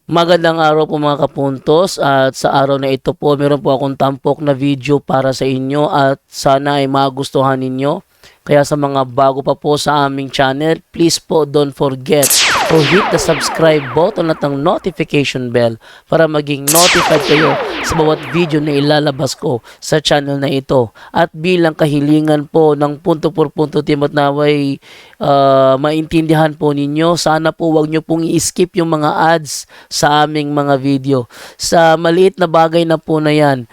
Magandang araw po mga kapuntos, at sa araw na ito po meron po akong tampok na video para sa inyo at sana ay magustuhan ninyo. Kaya sa mga bago pa po sa aming channel, please po don't forget to hit the subscribe button at ang notification bell para maging notified kayo sa bawat video na ilalabas ko sa channel na ito. At bilang kahilingan po ng punto por punto team at naway maintindihan po ninyo, sana po wag nyo pong i-skip yung mga ads sa aming mga video. Sa maliit na bagay na po na yan,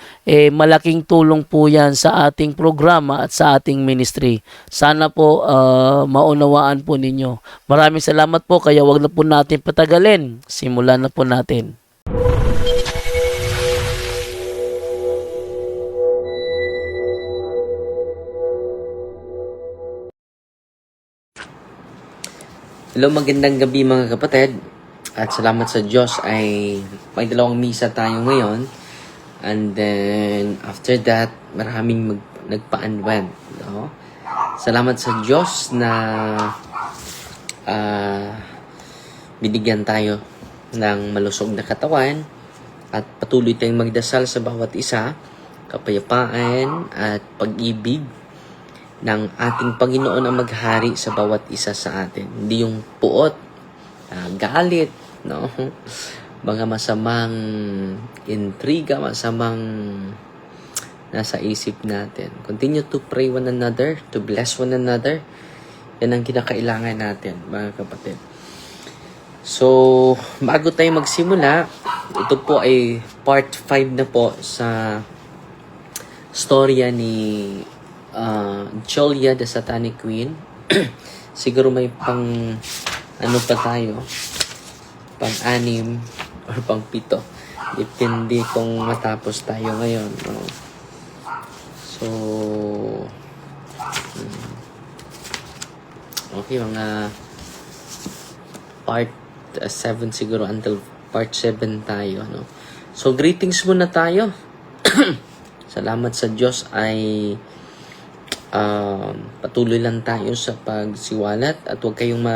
malaking tulong po yan sa ating programa at sa ating ministry. Sana po maunawaan po ninyo. Maraming salamat po, kaya wag na po natin patagalin. Simulan na po natin. Hello, magandang gabi mga kapatid. At salamat sa Diyos ay may dalawang misa tayo ngayon. And then, after that, maraming nagpa-unwed. No? Salamat sa Diyos na binigyan tayo ng malusog na katawan at patuloy tayong magdasal sa bawat isa, kapayapaan at pag-ibig ng ating Panginoon ang maghari sa bawat isa sa atin. Hindi yung puot, galit, no? Mga masamang intriga, masamang nasa isip natin. Continue to pray one another, to bless one another. Yan ang kinakailangan natin, mga kapatid. So, bago tayo magsimula, ito po ay part 5 na po sa storya ni Julia the Satanic Queen. Siguro may pang ano pa tayo, pang-6 or pang-7, depende kung matapos tayo ngayon, no? So okay, mga part 7 siguro, until part 7 tayo, no? So greetings muna tayo. Salamat sa Diyos ay patuloy lang tayo sa pagsiwalat at huwag kayong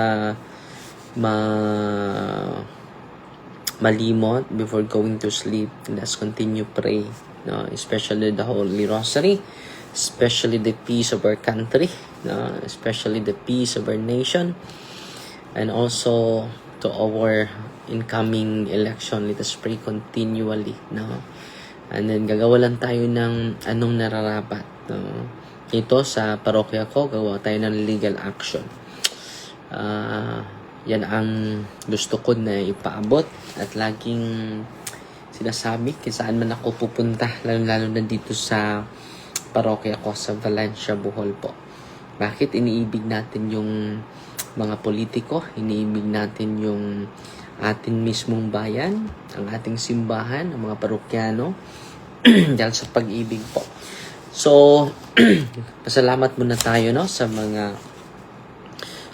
malimot before going to sleep. Let's continue pray, no? Especially the Holy Rosary, especially the peace of our country, no? Especially the peace of our nation, and also to our incoming election. Let us pray continually, no? And then gagawa lang tayo ng anong nararapat, no? Ito sa parokya ko, gawa tayo ng legal action. Yan ang gusto ko na ipaabot at laging sinasabi kung saan man ako pupunta, lalo na dito sa parokya ko sa Valencia, Bohol po. Bakit iniibig natin yung mga politiko? Iniibig natin yung ating mismong bayan, ang ating simbahan, ang mga parokyano, dahil sa pag-ibig po. So, pasalamat muna tayo, no, sa mga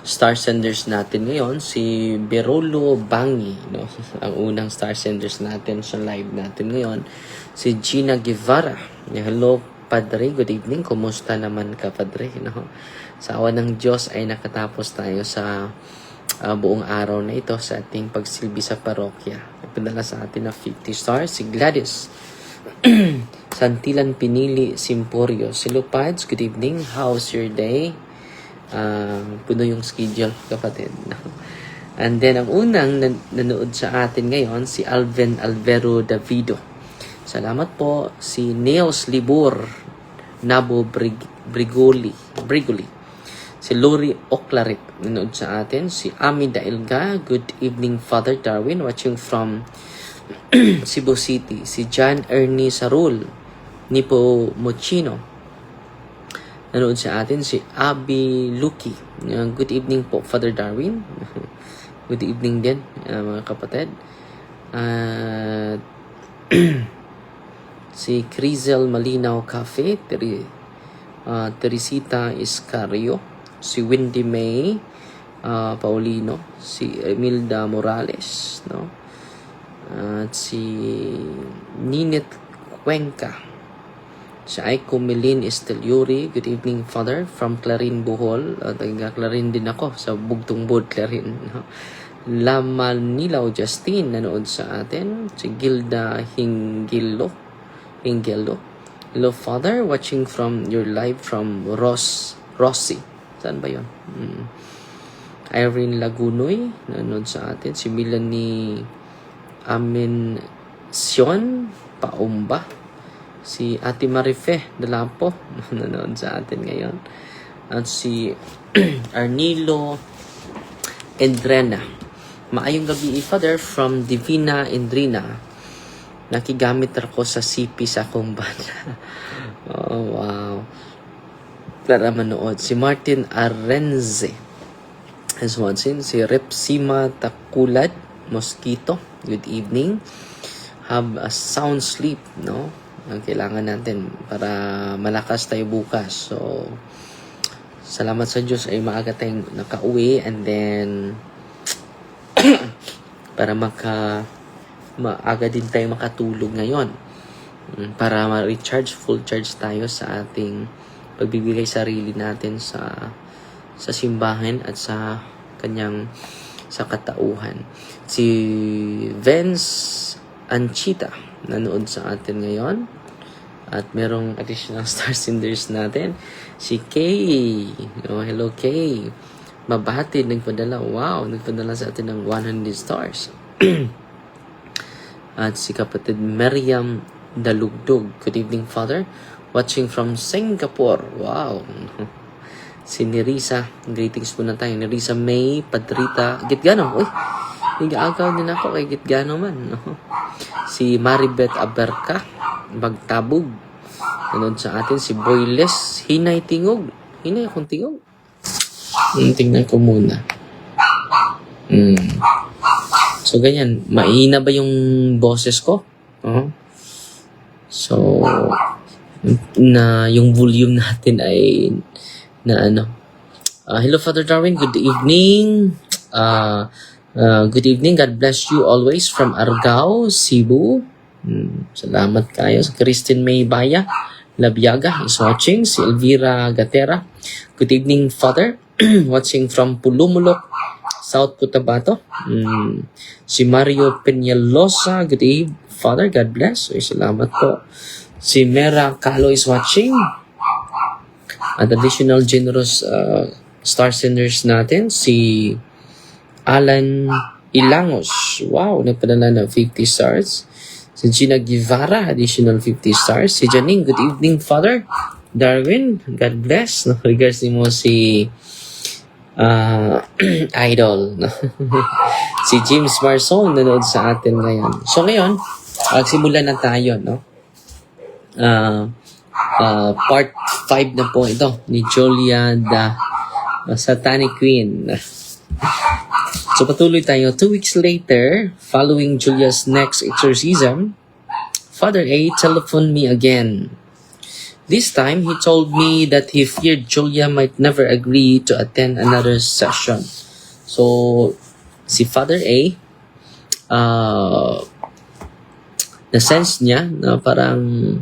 star senders natin ngayon. Si Berolo Bangi, no, ang unang star senders natin sa live natin ngayon. Si Gina Guevara. Hello, Padre. Good evening. Kumusta naman ka, Padre? No? Sa awa ng Diyos ay nakatapos tayo sa buong araw na ito sa ating pagsilbi sa parokya. Nagpadala sa atin na 50 stars. Si Gladys Santilan Pinili Simporio. Hello, Pads. Good evening. How's your day? Puno yung schedule, kapatid. And then, ang unang nanood sa atin ngayon, si Alvin Alvero Davido. Salamat po. Si Neos Libor Nabo Brigoli. Si Lori Oclarit nanood sa atin. Si Ami Dailga. Good evening, Father Darwin. Watching from Cebu City. Si John Ernie Sarul Nipo Mochino nanood sa atin. Si Abby Lucky. Good evening po, Father Darwin. Good evening din, mga kapatid. Si Crizel Malinaw Cafe. Teresita Iscario. Si Windy May Paulino. Si Emilda Morales, no? At si Ninit Cuenca. Si Aiko Melin Esteliuri. Good evening, Father, from Clarin, Bohol. Taga Clarin din ako, sa Bugtong Bod, Clarin, no? Lamanilaw Justin nanood sa atin. Si Gilda Hingilo. Hello, Father. Watching from your live from Rossi. Saan ba yun? Irene Lagunoy nanood sa atin. Si Melanie Sion Paumba. Si Ate Marife Dalapo nanood sa atin ngayon. At si Arnilo Endrena. Maayong gabi, Father, from Divina Endrina. Nakigamit ako sa CP sa akong banda. Oh, wow. Para manood. Si Martin Arenze as watching. Si Repsima Takulad Mosquito. Good evening. Have a sound sleep, no? Ang kailangan natin para malakas tayo bukas. So, salamat sa Diyos ay maaga tayong nakauwi, and then para maaga din tayo makatulog ngayon para ma-recharge, full charge tayo sa ating pagbibigay sarili natin sa simbahan at sa kanyang sa katauhan. Si Vince Anchita nanood sa atin ngayon. At merong additional star senders natin. Si Kay. Oh, hello Kay. Mabati, nagpadala. Wow, nagpadala sa atin ng 100 stars. At si kapatid Miriam Dalugdog. Good evening, Father. Watching from Singapore. Wow. Si Nerissa. Greetings muna tayo. Nerissa May Padrita. Gitgano. Uy, nag-aagaw din ako kay Gitgano man. Si Maribeth Aberca Magtabog nanood sa atin. Si Boyles Hinay Tingog. Hinay akong tingog. Tingnan ko muna. So ganyan, mahina ba yung boses ko? So na yung volume natin ay na ano. Hello Father Darwin, good evening. Good evening. God bless you always from Argao, Cebu. Salamat kayo. Sa Christine May Baya Labiaga is watching. Si Elvira Gatera. Good evening, Father. Watching from Pulumulok, South Cotabato. Si Mario Peñalosa. Good evening, Father. God bless. Salamat po. Si Mera Calo is watching. At additional generous star senders natin. Si Alan Ilangos. Wow, nagpadala ng 50 stars. Si Gina Guevara, additional 50 stars. Si Janine, good evening, Father. Darwin, God bless. No, regards mo si Idol. No? Si James Marson, nanood sa atin ngayon. So ngayon, simulan na tayo, no? Part 5 na po ito ni Julia the Satanic Queen. So patuloy tayo. 2 weeks later, following Julia's next exorcism, Father A telephoned me again. This time, he told me that he feared Julia might never agree to attend another session. So, si Father A, na-sense niya na parang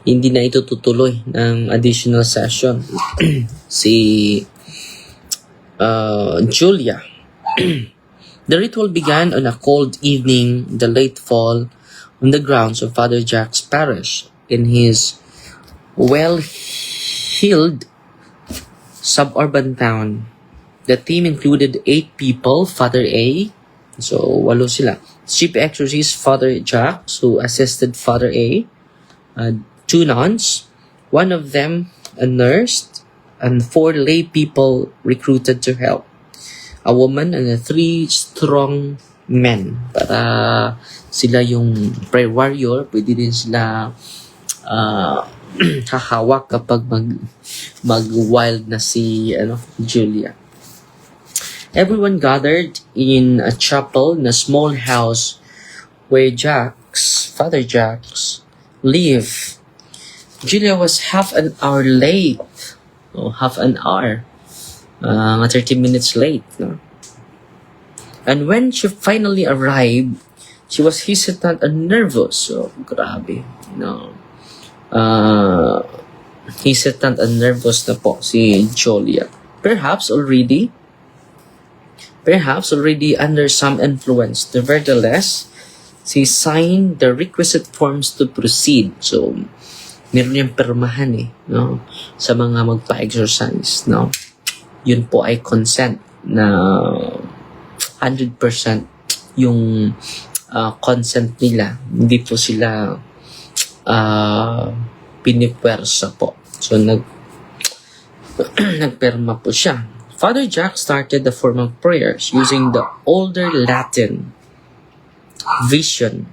hindi na ito tutuloy ng additional session. Si Julia. The ritual began on a cold evening, the late fall, on the grounds of Father Jack's parish in his well-heeled suburban town. The team included 8 people, Father A, so 8 sila. Chief exorcist Father Jack, who assisted Father A, 2 nuns, 1 of them a nurse, and 4 lay people recruited to help. A woman and 3 strong men. Para sila yung prayer warrior, pwede din sila hahawak kapag mag-wild na si Julia. Everyone gathered in a chapel in a small house where Father Jack's live. Julia was half an hour late. Half an hour. 30 minutes late. No? And when she finally arrived, she was hesitant and nervous. So, grabe. No. Hesitant and nervous na po si Julia. Perhaps already perhaps already under some influence. Nevertheless, she signed the requisite forms to proceed. So, meron yung permahan no? Sa mga magpa-exercise, no? Yun po ay consent na 100% yung consent nila. Hindi po sila pinipwersa po. So, nagperma po siya. Father Jack started the formal prayers using the older Latin version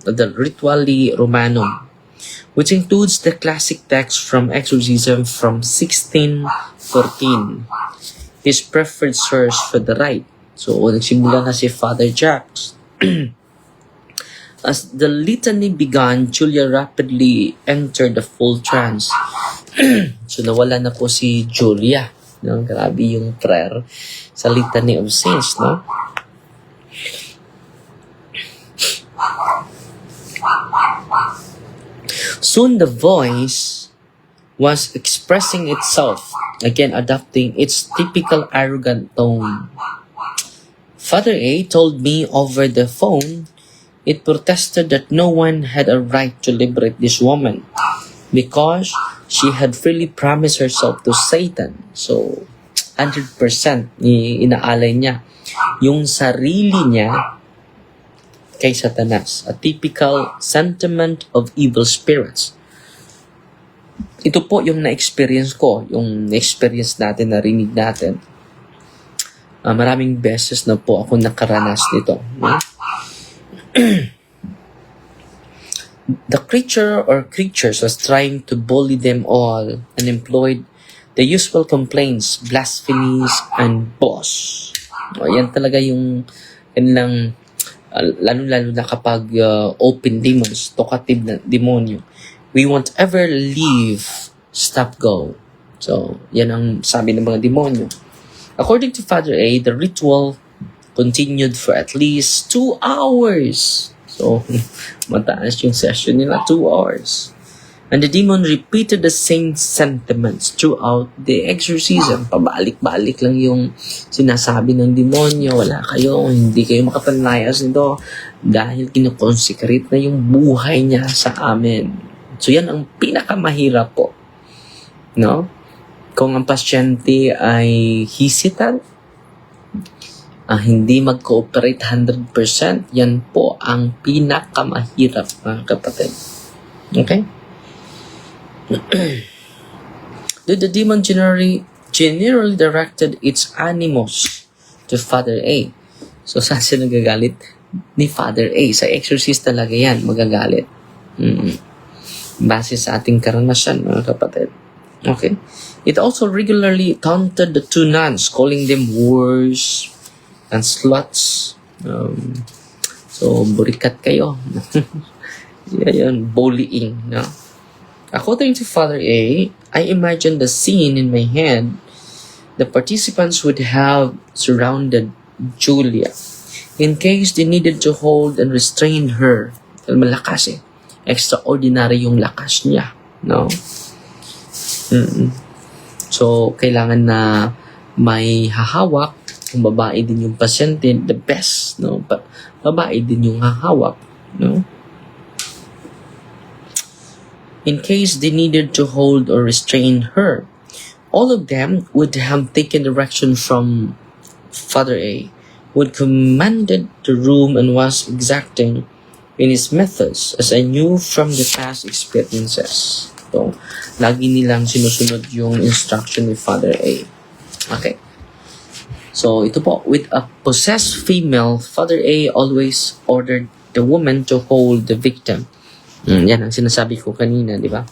of the Rituali Romanum, which includes the classic text from Exorcism from 1614. His preferred source for the rite. So, nagsimula na si Father Jack. As the litany began, Julia rapidly entered the full trance. So, nawala na po si Julia. No? Grabe yung prayer sa Litany of Saints, no? Soon the voice was expressing itself, again adopting its typical arrogant tone. Father A told me over the phone it protested that no one had a right to liberate this woman because she had freely promised herself to Satan. So, 100% inaalay niya yung sarili niya kay Satanas. A typical sentiment of evil spirits. Ito po yung na-experience ko, yung na-experience natin, narinig natin. Maraming beses na po ako nakaranas nito. No? The creature or creatures was trying to bully them all and employed the usual complaints, blasphemies, and boss. Yan talaga yung kanilang, lalo-lalo na kapag open demons, talkative na demonyo. We won't ever leave, stop, go. So, yan ang sabi ng mga demonyo. According to Father A, the ritual continued for at least 2 hours. So, mataas yung session nila, 2 hours. And the demon repeated the same sentiments throughout the exorcism. Pabalik-balik lang yung sinasabi ng demonyo. Wala kayo, hindi kayo makapanlayas nito dahil kinukonsecrate na yung buhay niya sa amin. So, yan ang pinakamahirap po. No? Kung ang pasyente ay hesitant, hindi mag-cooperate 100%, yan po ang pinakamahirap, mga kapatid. Okay? The demon generally directed its animus to Father A. So, saan siya nagagalit? Ni Father A. Sa exorcist talaga yan, magagalit. Base sa ating karanasan, mga kapatid. Okay? It also regularly taunted the 2 nuns, calling them whores and sluts. So, burikat kayo. Yan, bullying. No? According to Father A, I imagined the scene in my head. The participants would have surrounded Julia in case they needed to hold and restrain her. Malakas Extraordinary yung lakas niya. No? So, kailangan na may hahawak. Kung babae din yung pasyente, the best. No? Babae din yung hahawak. No? In case they needed to hold or restrain her. All of them would have taken direction from Father A, who had commanded the room and was exacting in his methods, as I knew from the past experiences. So, lagi nilang sinusunod yung instruction ni Father A. Okay. So, ito po, with a possessed female, Father A always ordered the woman to hold the victim. Yan ang sinasabi ko kanina, di ba?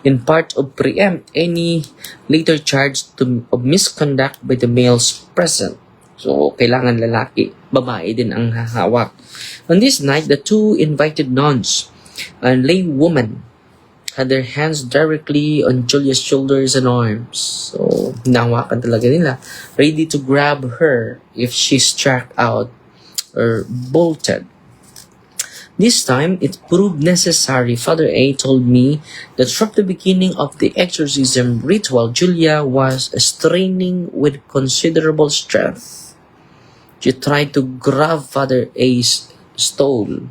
In part of preempt any later charge of misconduct by the males present. So, kailangan lalaki, babae din ang hahawak. On this night, the 2 invited nuns and lay woman had their hands directly on Julia's shoulders and arms. So, hinahawakan talaga nila, ready to grab her if she struck out or bolted. This time, it proved necessary. Father A told me that from the beginning of the exorcism ritual, Julia was straining with considerable strength. She tried to grab Father A's stole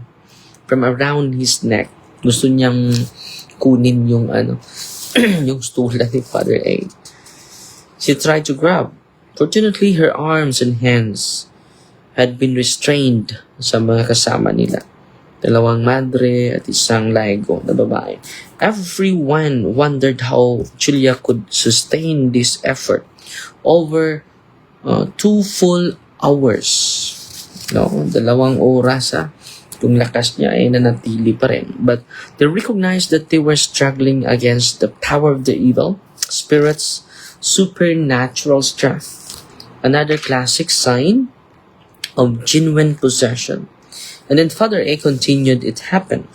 from around his neck. Gusto niyang kunin yung yung stool ni Father A. She tried to grab. Fortunately, her arms and hands had been restrained sa mga kasama nila. 2 madre at isang laigo na babae. Everyone wondered how Julia could sustain this effort over 2 full hours. No, 2 oras yung lakas niya ay nanatili pa rin. But they recognized that they were struggling against the power of the evil spirit's supernatural strength. Another classic sign of genuine possession. And then Father A continued, it happened.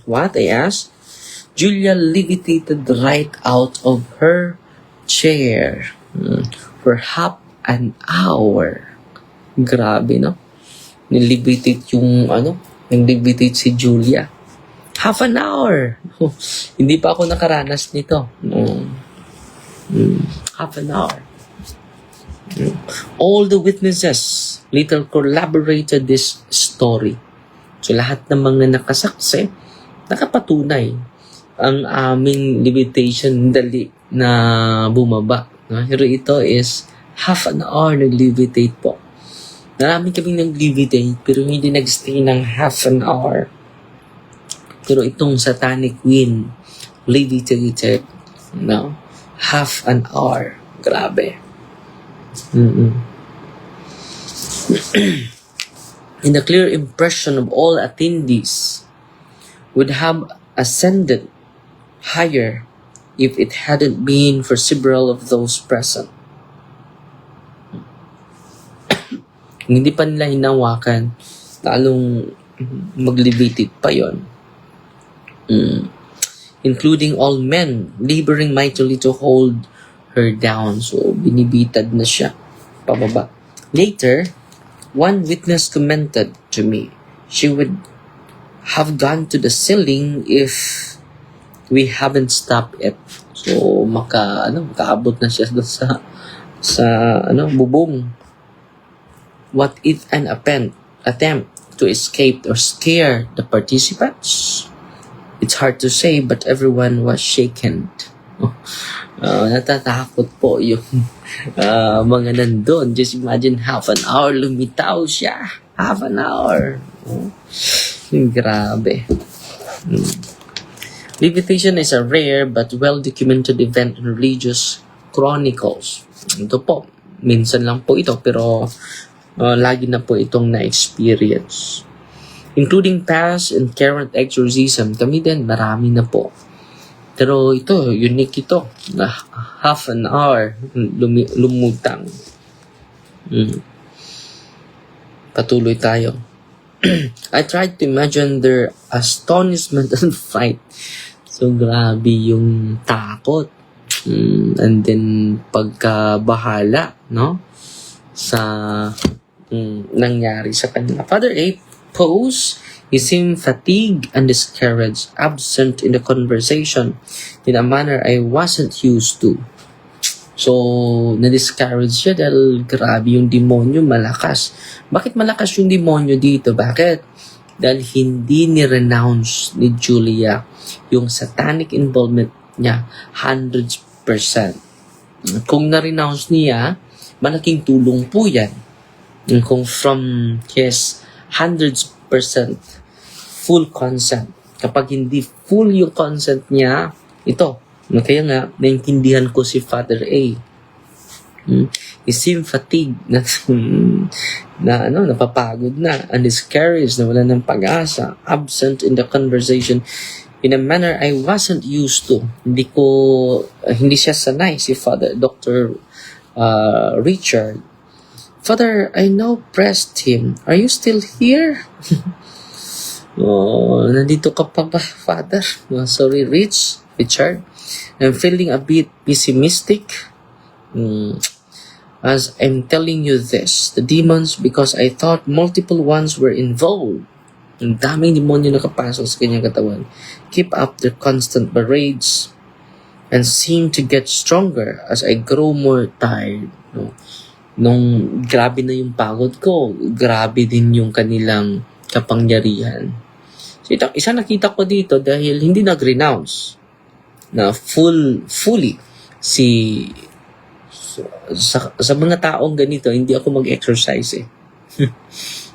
What? I asked. Julia levitated right out of her chair for half an hour. Grabe, no? Nilevitate yung nag-levitate si Julia. Half an hour. Hindi pa ako nakaranas nito. Half an hour. All the witnesses later corroborated this story. So lahat ng mga nakasaksi, nakapatunay ang aming levitation dali na bumaba. Pero ito is half an hour nag-levitate po. Marami kaming nag-levitate pero hindi nag-stay ng half an hour. Pero itong satanic wind levitated, half an hour. Grabe. And the clear impression of all attendees would have ascended higher if it hadn't been for several of those present. Hindi pa nila hinawakan, talong mag-levitate pa yon. Including all men laboring mightily to hold her down. So, binibitad na siya pababa. Later, one witness commented to me, she would have gone to the ceiling if we haven't stopped it. So, makaabot na siya doon sa bubong. What if an attempt to escape or scare the participants? It's hard to say, but everyone was shaken. Natatakot po yung mga nandun. Just imagine half an hour, lumitaw siya. Half an hour. Grabe. Levitation is a rare but well-documented event in religious chronicles. Ito po, minsan lang po ito, pero lagi na po itong na-experience. Including past and current exorcism, kami din, marami na po. Pero ito, unique ito, na half an hour lumutang. Patuloy tayo. I tried to imagine their astonishment and fright. So, grabe yung takot. And then, pagkabahala, sa nangyari sa kanila. Father A posed, he seemed fatigued and discouraged, absent in the conversation in a manner I wasn't used to. So, na-discourage siya dahil grabe yung demonyo, malakas. Bakit malakas yung demonyo dito? Bakit? Dahil hindi ni-renounce ni Julia yung satanic involvement niya 100%. Kung na-renounce niya, malaking tulong po yan. Kung from his 100% full consent. Kapag hindi full yung consent niya, ito. Kaya nga, naintindihan ko si Father A. He seemed fatigued, napapagod na, and discouraged, na wala ng pag-asa, absent in the conversation in a manner I wasn't used to. Hindi siya sanay si Father Dr. Richard. Father, I now pressed him. Are you still here? Nandito ka pa ba, Father? Sorry, Richard. I'm feeling a bit pessimistic. As I'm telling you this, the demons, because I thought multiple ones were involved. Ang daming demonyo nakapasok sa kanyang katawan. Keep up their constant barrage and seem to get stronger as I grow more tired. nung grabe na yung pagod ko, grabe din yung kanilang kapangyarihan. So, isa nakita ko dito dahil hindi nag-renounce na fully sa mga taong ganito, hindi ako mag-exercise eh.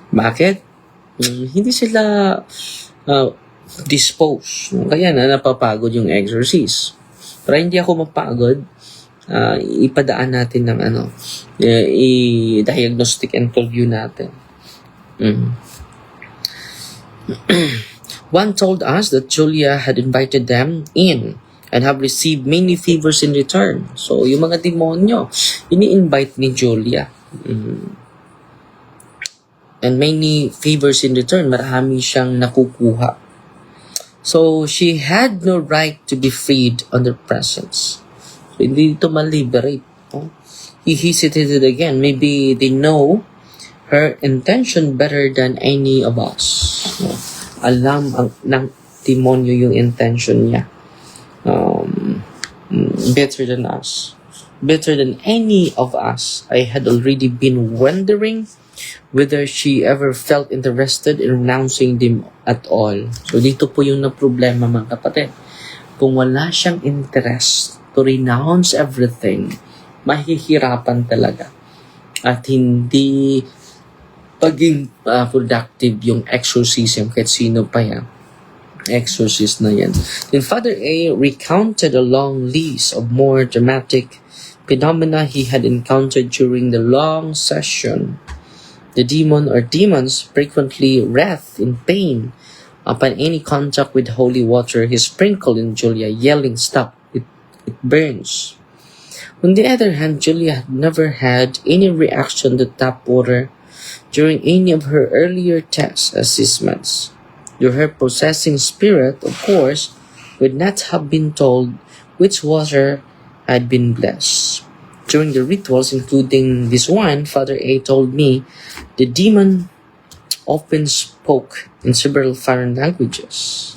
Bakit? Hindi sila disposed. Kaya napapagod yung exercise. Para hindi ako mapagod, ipadaan natin ng i-diagnostic interview natin. One told us that Julia had invited them in and have received many favors in return. So, yung mga demonyo, ini-invite ni Julia. And many favors in return, marami siyang nakukuha. So, she had no right to be freed on their presence. So, hindi ito ma-liberate. No? He hesitated again. Maybe they know her intention better than any of us. No? Alam ng demonyo yung intention niya. Better than us. Better than any of us. I had already been wondering whether she ever felt interested in renouncing them at all. So, dito po yung na-problema, mga kapatid. Kung wala siyang interest to renounce everything, mahihirapan talaga. At hindi paging productive yung exorcism kahit sino pa yan. Exorcist na yan. Then Father A recounted a long list of more dramatic phenomena he had encountered during the long session. The demon or demons frequently writhed in pain upon any contact with holy water he sprinkled in Julia, yelling, "Stop, it burns." On the other hand, Julia had never had any reaction to tap water during any of her earlier test assessments. Her possessing spirit, of course, would not have been told which water had been blessed. During the rituals, including this one, Father A told me the demon often spoke in several foreign languages.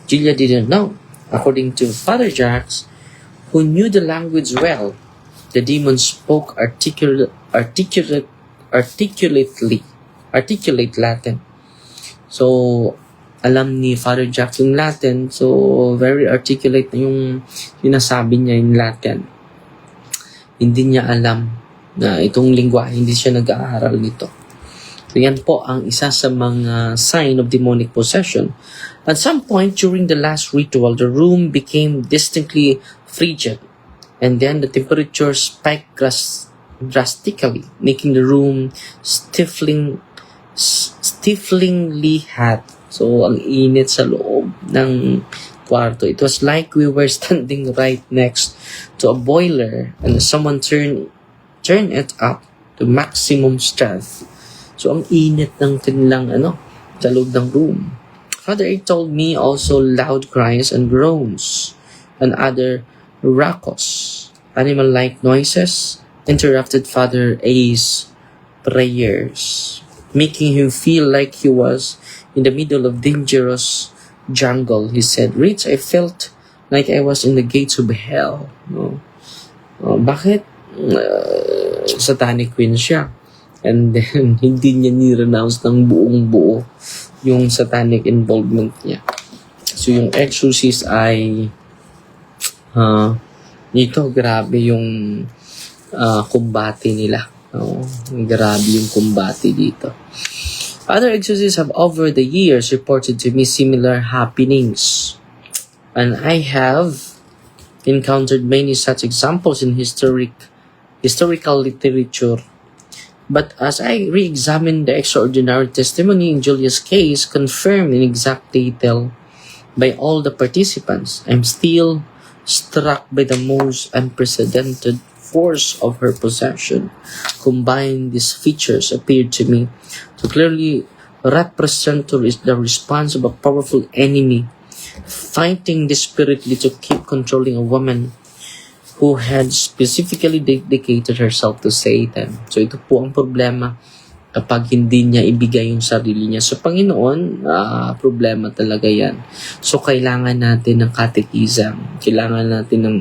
Julia didn't know. According to Father Jacques, who knew the language well, the demon spoke articulate Latin. So, alam ni Father Jacques yung Latin, so very articulate na yung sinasabi niya in Latin. Hindi niya alam na itong lingwahe, hindi siya nag-aaral nito. So, yan po ang isa sa mga sign of demonic possession. At some point during the last ritual, the room became distinctly frigid, and then the temperature spiked drastically, making the room stiflingly hot. So, ang init sa loob ng kwarto. It was like we were standing right next to a boiler and someone turned it up to maximum strength. So, ang init ng kanilang sa loob ng room. Father A told me also loud cries and groans and other raucous animal-like noises interrupted Father A's prayers, making him feel like he was in the middle of dangerous jungle. He said, "Rich, I felt like I was in the gates of hell." No? Bakit? Satanic queen siya. And then, hindi niya ni-renounce ng buong buo yung satanic involvement niya. So, yung exorcist ay dito, grabe yung kumbati nila. Grabe yung kumbati dito. Other exorcists have over the years reported to me similar happenings. And I have encountered many such examples in historical literature. But as I re-examine the extraordinary testimony in Julia's case, confirmed in exact detail by all the participants, I'm still struck by the most unprecedented force of her possession. Combined, these features appeared to me to clearly represent the response of a powerful enemy fighting desperately to keep controlling a woman who had specifically dedicated herself to Satan. So ito po ang problema kapag hindi niya ibigay yung sarili niya sa Panginoon, problema talaga yan. So kailangan natin ng catechism, kailangan natin ng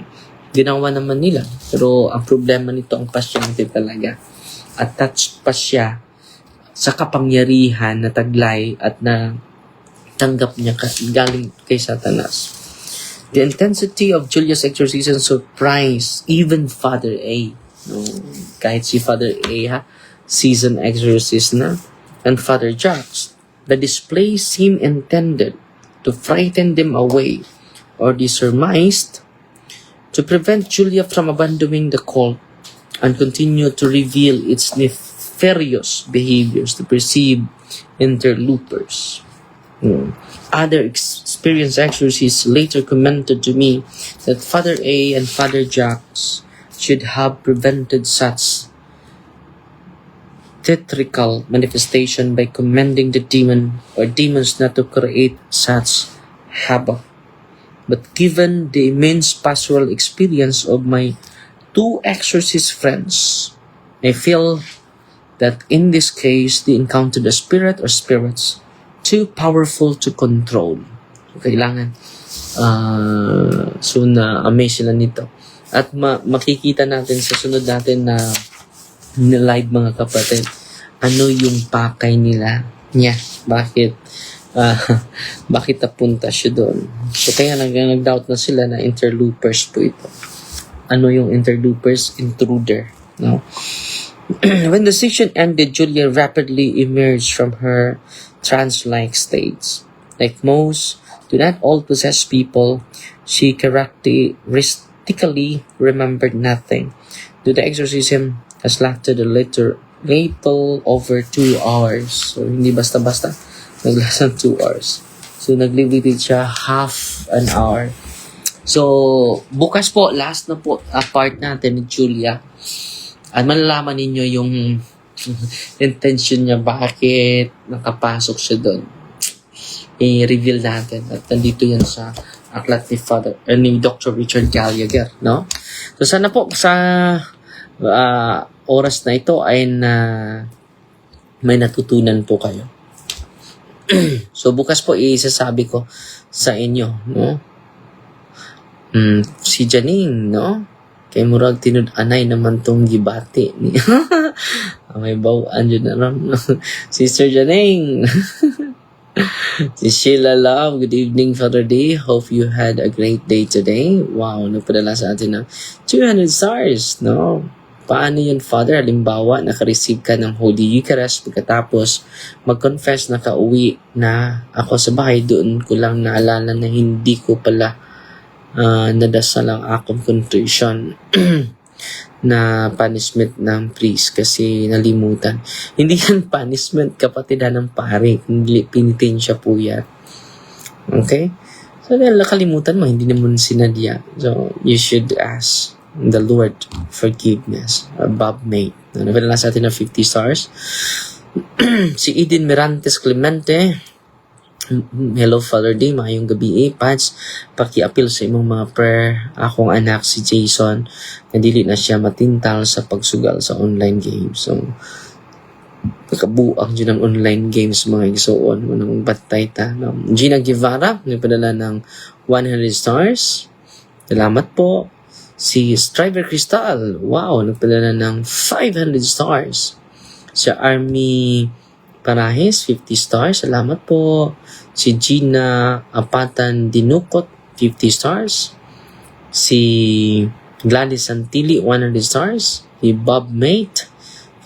ginawa naman nila. Pero ang problema nito ang pasyente talaga. attached pa siya sa kapangyarihan na taglay at na tanggap niya galing kay Satanas. The intensity of Julia's exorcism surprised even Father A. No, kahit si Father A seasoned exorcist na, and Father Jacques, the display seemed intended to frighten them away, or they surmised to prevent Julia from abandoning the cult and continue to reveal its nefarious behaviors to perceived interlopers. Other experienced exorcists later commented to me that Father A and Father Jacques should have prevented such theatrical manifestation by commanding the demon or demons not to create such havoc. But given the immense pastoral experience of my two exorcist friends, I feel that in this case, they encountered a spirit or spirits too powerful to control. So, kailangan so na-amaze sila nito. At makikita natin sa sunod natin na live, mga kapatid, ano yung pakay niya. Bakit napunta siya doon. So kaya nag-doubt na sila na interlopers po ito. Ano yung interlopers? Intruder. No? When the session ended, Julia rapidly emerged from her trance-like states. Like most, do not all possess people, she characteristically remembered nothing. The exorcism has lasted a little over 2 hours. So, hindi basta-basta. Naglas ng 2 hours. So, naglimited siya half an hour. So, bukas po, last na po, part natin ni Julia. At malalaman ninyo yung intention niya, bakit nakapasok siya doon. I-reveal natin. At nandito yan sa aklat ni Dr. Richard Gallagher, no? So, sana po sa oras na ito ay may natutunan po kayo. So, bukas po isasabi ko sa inyo, no? Si Janine, no? Kay murag tinud-anay naman tong gibati ni. May bawaan yun na ron. Sister Janine. Si Sheila Love, good evening, Father D. Hope you had a great day today. Wow, nagpadala sa atin ng 200 stars, no? Paano yun, Father? Halimbawa, nakareceive ka ng Holy Eucharist pagkatapos mag-confess na kauwi na ako sa bahay, doon ko lang naalala na hindi ko pala nadasal ang akong contrition na punishment ng priest kasi nalimutan. Hindi yan punishment, kapatidan ng pare. Pinitensya po yan. Okay? So, dahil nakalimutan mo, hindi naman sinadya. So, you should ask the Lord forgiveness. Bob May. Napadala sa atin ng 50 stars. Si Eden Mirantes Clemente. Hello, Father D. Maayong gabi, Pats. Paki-appeal sa imong mga prayer. Akong anak si Jason, nadili na siya matintal sa pagsugal sa online games. So, nakabuang dyan ng online games, mga igsoon. Manang batay ta. Gina Guevara, nagpadala ng 100 stars. Salamat po. Si Striver Crystal, wow, nagpadala ng 500 stars. Si Army Parahes, 50 stars. Salamat po. Si Gina Apatan Dinukot, 50 stars. Si Gladys Santili, 100 stars. Si Bob Mate,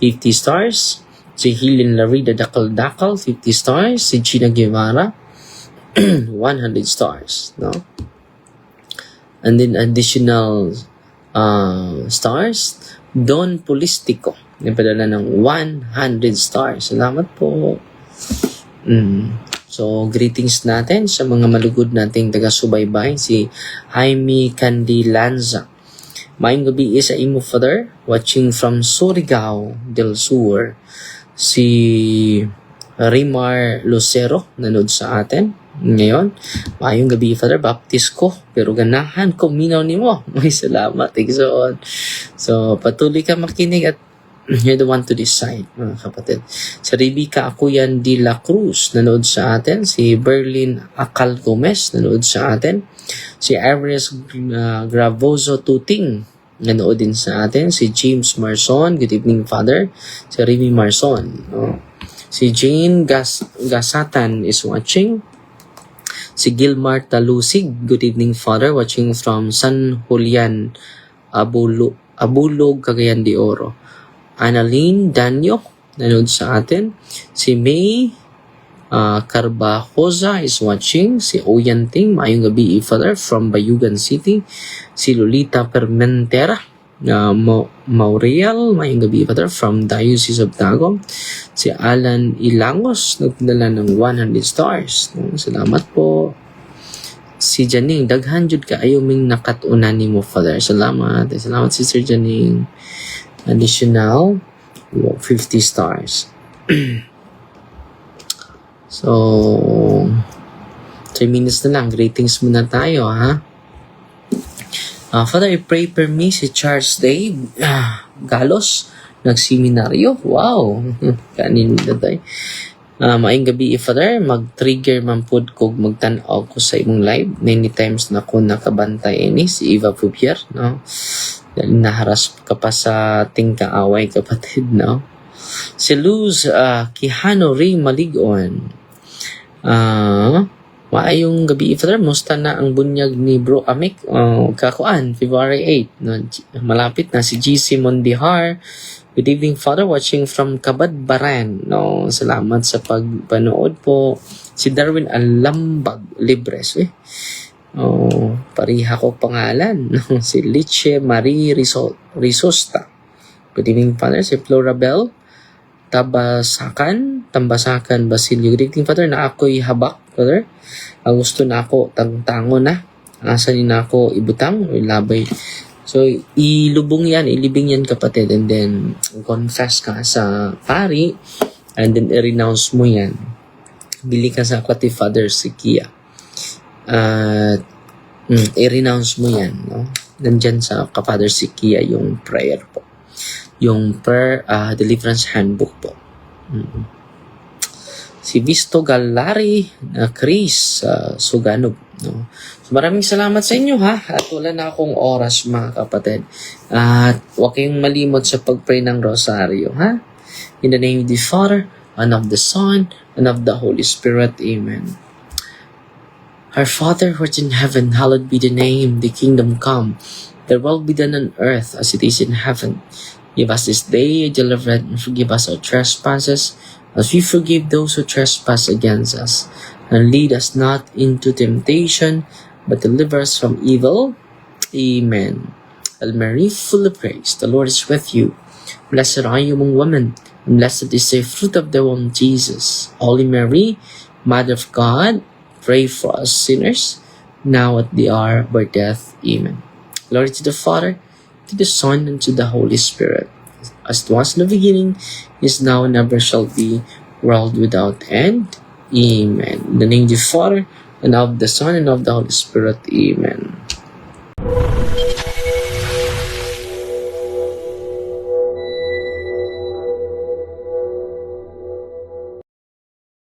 50 stars. Si Helen Larida Dakal, 50 stars. Si Gina Guevara, 100 stars. No? And then additional stars. Don Polistico, napadala ng 100 stars. Salamat po. So, greetings natin sa mga malugod nating taga-subaybay. Si Jaime Candilanza. Maayong gabi sa imo, Father. Watching from Surigao del Sur. Si Rimar Lucero, nanood sa atin ngayon. Maayong gabi, Father. Baptist ko, pero ganahan ko minaw ni mo. May salamat. So, patuloy ka makinig at you're the one to decide, mga kapatid. Si Rebecca Akuyan de la Cruz, nanood sa atin. Si Berlin Acal Gomez, nanood sa atin. Si Aries Gravoso Tuting, nanood din sa atin. Si James Marson, good evening, Father. Si Remy Marson. Si Jane Gasatan is watching. Si Gilmar Talusig, good evening, Father. Watching from San Julian, Abulog, Cagayan de Oro. Annalyn Danyo, nanood sa atin. Si May Carbajosa is watching. Si Oyanting, maayong gabi, Father, from Bayugan City. Si Lolita Permentera, Mauriel, maayong gabi, Father, from Diocese of Tagum. Si Alan Ilangos, nagdala ng 100 stars. Salamat po. Si Janing, daghan jud ka ayaw ming nakatunan ni mo, Father. Salamat. Salamat, Sister Janing. Additional 50 stars. So, 3 minutes na lang. Greetings muna tayo, ha? Father, I pray for me si Charles Day Galos, nagseminaryo. Wow! Kanin na tayo. Maayong gabi, Father. Mag-trigger man po kung magtanaw ko sa imong live. Many times na ako nakabantay ini, si Eva Pupier, no? Dahil naharas ka pa sa ating kaaway, kapatid, no? Si Luz Quijano Ray Maligon. Maayong gabi, Father. Musta na ang bunyag ni Bro Amik? Kakuan, February 8. No? Malapit na si GC Mondihar. Good evening, Father. Watching from Kabadbaran. No? Salamat sa pagpanood po. Si Darwin Alambag Libres. Pariha ko pangalan. No? Si Liche Marie Risosta. Good evening, Father. Si Florabel Tambasakan Basilio. Good evening, Father, na ako'y habak, Father. Ang gusto na ako, tangtango na. Asa ni na ako ibutang o ilabay. So, ilubong yan, ilibing yan, kapatid. And then, confess ka sa pari. And then, i-renounce mo yan. Bili ka sa akwati, Father, si Kia. I-renounce mo yan. No? Nandyan sa Father si Kia yung prayer po. Yung prayer deliverance handbook po. Si Visto Galari Chris Suganog, no? So, maraming salamat sa inyo, ha, at wala na akong oras, mga kapatid, at huwag kayong malimot sa pagpray ng rosaryo, ha. In the name of the Father, and of the Son, and of the Holy Spirit. Amen. Our Father who art in heaven, hallowed be the name. The kingdom come, the will be done on earth as it is in heaven. Give us this day our daily bread, and forgive us our trespasses, as we forgive those who trespass against us. And lead us not into temptation, but deliver us from evil. Amen. Hail Mary, full of grace, the Lord is with you. Blessed are you among women, and blessed is the fruit of the womb, Jesus. Holy Mary, Mother of God, pray for us sinners, now at the hour of our death. Amen. Glory to the Father, to the Son, and to the Holy Spirit, as it was in the beginning, is now, and ever shall be, world without end. Amen. In the name of the Father, and of the Son, and of the Holy Spirit. Amen.